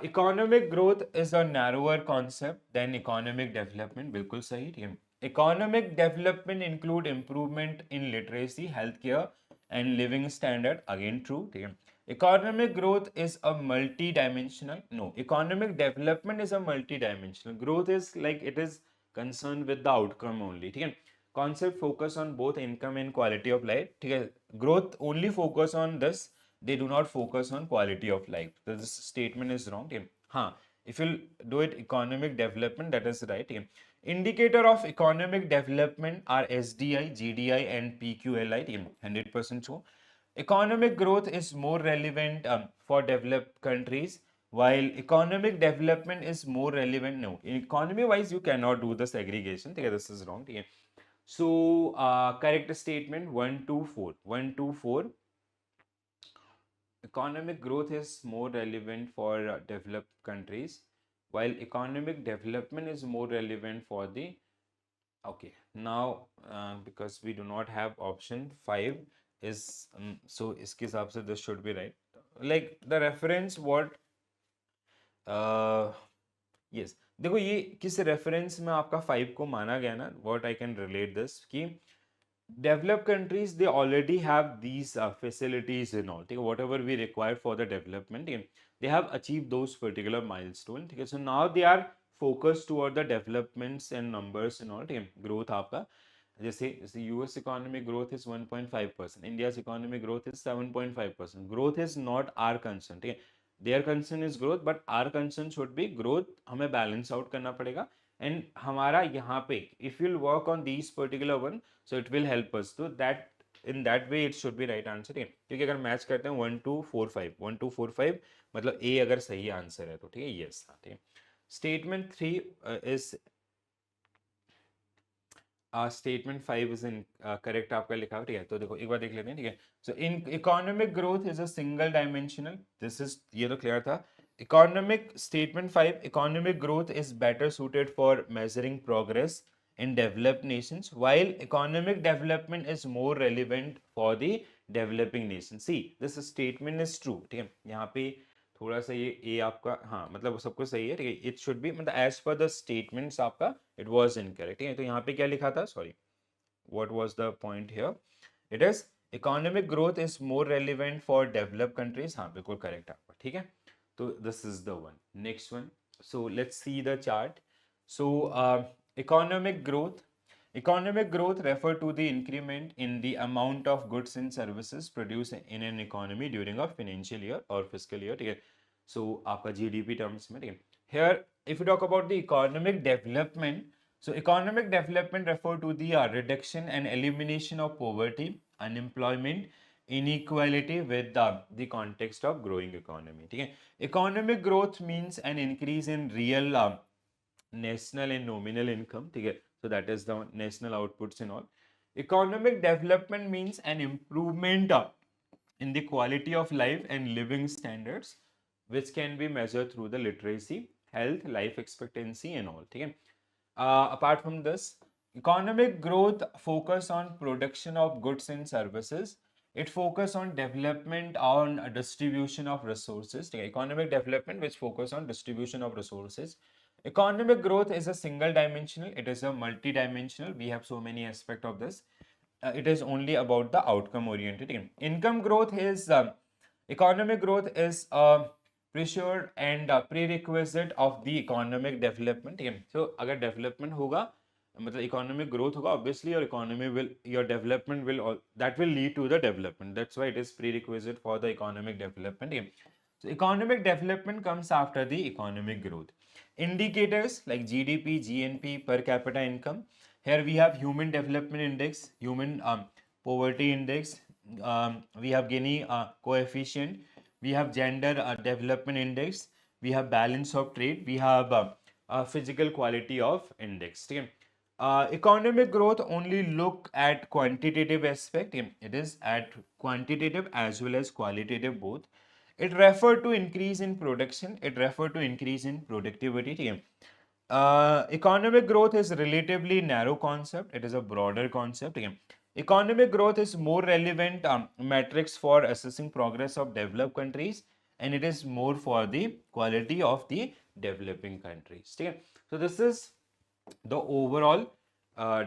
Speaker 1: economic growth is a narrower concept than economic development. बिल्कुल सही. ठीक है, economic development include improvement in literacy, health care and living standard. Again true. ठीक है, economic growth is a multi-dimensional. No, economic development is a multi-dimensional. Growth is like it is concerned with the outcome only. ठीक है, concept focus on both income and quality of life. ठीक है, growth only focus on this, they do not focus on quality of life. So this statement is wrong. ठीक है, हाँ, if you do it economic development, that is right. ठीक है, indicator of economic development are SDI, GDI and PQLI. ठीक है, 100% true. Economic growth is more relevant for developed countries, while economic development is more relevant. No, in economy wise you cannot do the segregation. Okay, this is wrong. Okay. So correct statement 124. 124. Economic growth is more relevant for developed countries, while economic development is more relevant for the. Okay, now because we do not have option 5 is so इसके हिसाब से this should be right. Like the reference what yes, देखो ये किस reference में आपका 5 को माना गया ना, what I can relate this कि developed countries they already have these facilities and all. ठीक है, whatever we require for the development, they have achieved those particular milestone. ठीक है, so now they are focused toward the developments and numbers and all. ठीक है, growth आपका जैसे US economic growth is 1.5%, India's economic growth is 7.5%. growth is not our concern. ठीक है, their concern is growth, but our concern should be growth. हमें balance out करना पड़ेगा. And हमारा यहाँ पे if you'll work on these particular one, so it will help us. So that in that way it should be right answer. ठीक है, क्योंकि अगर मैच करते हैं 1 2 4 5 1 2 4 5 मतलब A अगर सही आंसर है तो ठीक है, yes. ठीक है, statement 3 is statement 5 is in correct आपका लिखा हुआ. ठीक है, तो देखो एक बार देख लेते हैं. ठीक है, so in economic growth is a single dimensional. This is ये तो क्लियर था. Economic statement 5, economic growth is better suited for measuring progress in developed nations, while economic development is more relevant for the developing nations. See, this statement is true. ठीक है, यहाँ पे थोड़ा सा ये ए आपका हाँ मतलब सब कुछ सही है. ठीक है, इट शुड बी मतलब एज पर द स्टेटमेंट्स आपका इट वाज इनकरेक्ट. ठीक है, तो यहाँ पे क्या लिखा था, sorry what was the point here, it is economic growth is more relevant for developed countries. हाँ बिल्कुल करेक्ट आपका. ठीक है, तो this is the one. Next one, so let's see the chart. So economic growth. Economic growth refer to the increment in the amount of goods and services produced in an economy during a financial year or fiscal year. ठीक है, so आपका GDP terms में. ठीक है, here if you talk about the economic development, so economic development refer to the reduction and elimination of poverty, unemployment, inequality with the context of growing economy. ठीक है, economic growth means an increase in real national and nominal income. ठीक है, so that is the national outputs and all. Economic development means an improvement in the quality of life and living standards which can be measured through the literacy, health, life expectancy and all. ठीक है, apart from this, economic growth focus on production of goods and services. It focus on development on distribution of resources. ठीक है, economic development which focus on distribution of resources. Economic growth is a single dimensional, it is a multi-dimensional. We have so many aspects of this. It is only about the outcome oriented. Income growth is economic growth is a preferred and prerequisite of the economic development. So अगर development होगा मतलब economic growth होगा, obviously your economy will, your development will all, that will lead to the development. That's why it is prerequisite for the economic development. So economic development comes after the economic growth. Indicators like GDP, GNP, per capita income. Here we have human development index, human poverty index. We have Gini coefficient. we have gender development index, we have balance of trade, we have physical quality of index. ठीक है? Economic growth only look at quantitative aspect. It is at quantitative as well as qualitative both. It refer to increase in production. It refer to increase in productivity. ठीक है? Economic growth is relatively narrow concept. It is a broader concept. ठीक है? Economic growth is more relevant metrics for assessing progress of developed countries, and it is more for the quality of the developing countries. ठीक है? So this is the overall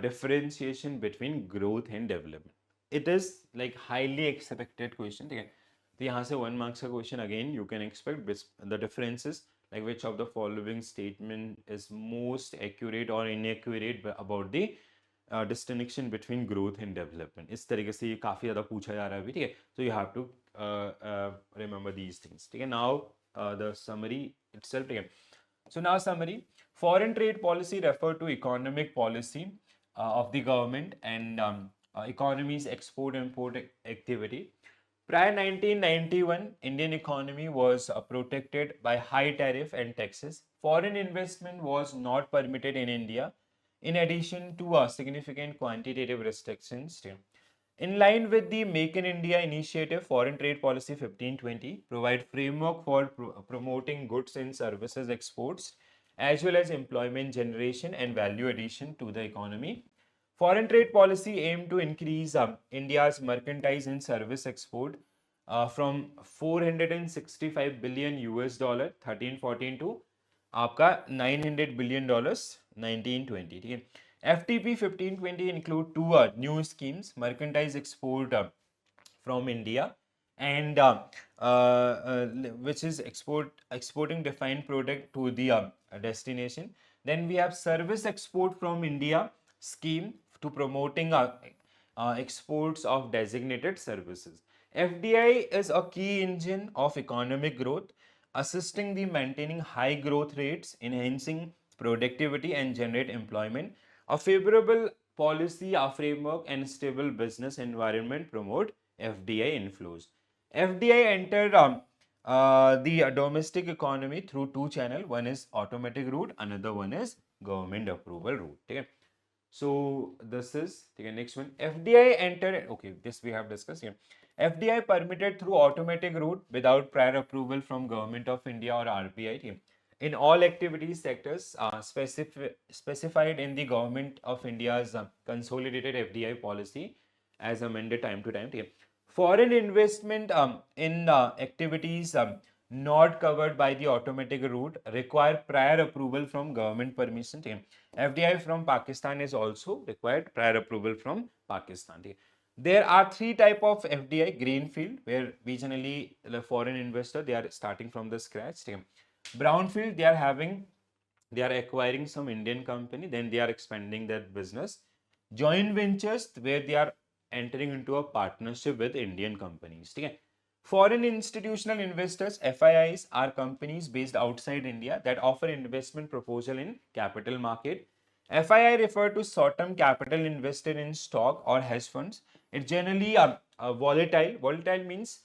Speaker 1: differentiation between growth and development. It is like highly expected question. ठीक है? तो यहाँ से 1 marks का question again you can expect the differences like which of the following statement is most accurate or inaccurate about the distinction between growth and development. इस तरीके से ये काफ़ी ज़्यादा पूछा जा रहा है अभी. ठीक है? So you have to remember these things. ठीक है? Now the summary itself. ठीक है? So now summary. Foreign trade policy refer to economic policy of the government and economy's export-import activity. Prior 1991, Indian economy was protected by high tariff and taxes. Foreign investment was not permitted in India, in addition to significant quantitative restrictions. In line with the Make in India initiative, Foreign Trade Policy 1520 provide framework for promoting goods and services exports as well as employment generation and value addition to the economy. Foreign trade policy aimed to increase India's mercantile and service export from 465 billion US dollar 1314 to आपका 900 billion dollars 1920. ठीक है? FTP 1520 include two new schemes, mercantile export from India and which is exporting defined product to the destination. Then we have service export from India scheme to promoting exports of designated services. FDI is a key engine of economic growth, assisting the maintaining high growth rates, enhancing productivity and generate employment. A favorable policy, a framework and stable business environment promote FDI inflows. FDI entered the domestic economy through two channels. One is automatic route, another one is government approval route. Okay? So this is the next one. FDI entered. Okay, this we have discussed here. FDI permitted through automatic route without prior approval from Government of India or RBI in all activity sectors specified in the Government of India's consolidated FDI policy as amended time to time. Foreign investment in activities not covered by the automatic route require prior approval from government permission. FDI from Pakistan is also required prior approval from Pakistan. There are three type of FDI: greenfield, where regionally the foreign investor they are starting from the scratch. Brownfield, they are acquiring some Indian company, then they are expanding their business. Joint ventures, where they are entering into a partnership with Indian companies. Foreign institutional investors, FIIs, are companies based outside India that offer investment proposal in capital market. FII refer to short-term capital invested in stock or hedge funds. It's generally volatile. Volatile means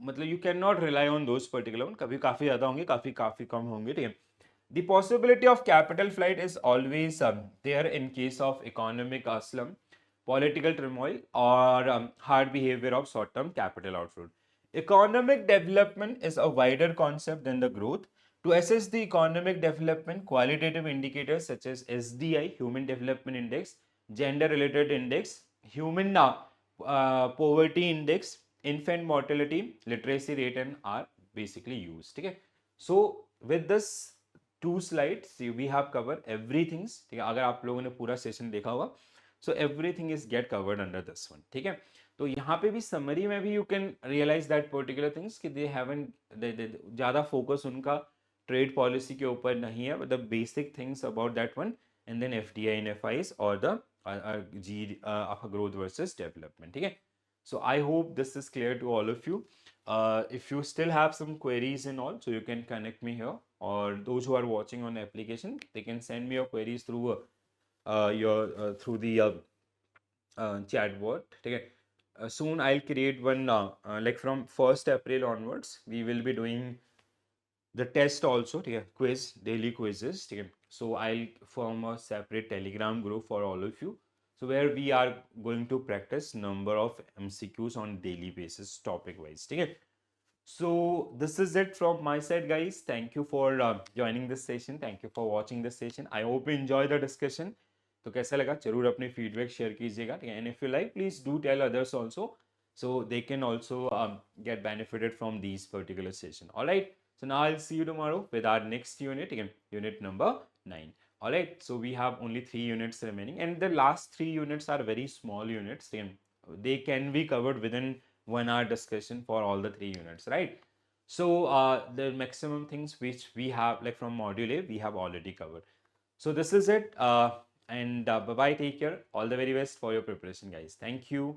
Speaker 1: मतलब you cannot rely on those particular one. कभी काफी ज़्यादा होंगे, काफी काफी कम होंगे. ठीक है? The possibility of capital flight is always there in case of economic slump, political turmoil, or hard behavior of short-term capital outflow. Economic development is a wider concept than the growth. To assess the economic development, qualitative indicators such as SDI, Human Development Index, Gender Related Index, Human Poverty Index, Infant Mortality, Literacy Rate, and are basically used. Okay? So with this two slides we have covered everything. ठीक है? अगर आप लोगों ने पूरा session देखा होगा, so everything is get covered under this one. ठीक है? तो यहाँ पे भी समरी में भी you can realize that particular things कि they haven't ज़्यादा फोकस उनका ट्रेड पॉलिसी के ऊपर नहीं है, but the basic things about that one, and then FDI and FIs or the growth versus development. ठीक है? So I hope this is clear to all of you. If you still have some queries and all, so you can connect me here, or those who are watching on the application, they can send me your queries through through the chat bot. ठीक है? soon I'll create one like from 1st April onwards we will be doing the test also, yeah, quiz, daily quizzes, okay. So I'll form a separate Telegram group for all of you. So where we are going to practice number of MCQs on daily basis, topic wise, okay. So this is it from my side, guys. Thank you for joining this session. Thank you for watching this session. I hope you enjoy the discussion. तो कैसा लगा जरूर अपने feedback share कीजिएगा, and if you like please do tell others also so they can also get benefited from these particular session. All right, so now I'll see you tomorrow with our next unit, again unit number 9. All right, so we have only 3 units remaining, and the last 3 units are very small units, again they can be covered within 1 hour discussion for all the 3 units, right? So the maximum things which we have like from module A we have already covered. So this is it, and bye bye, take care, all the very best for your preparation, guys. Thank you.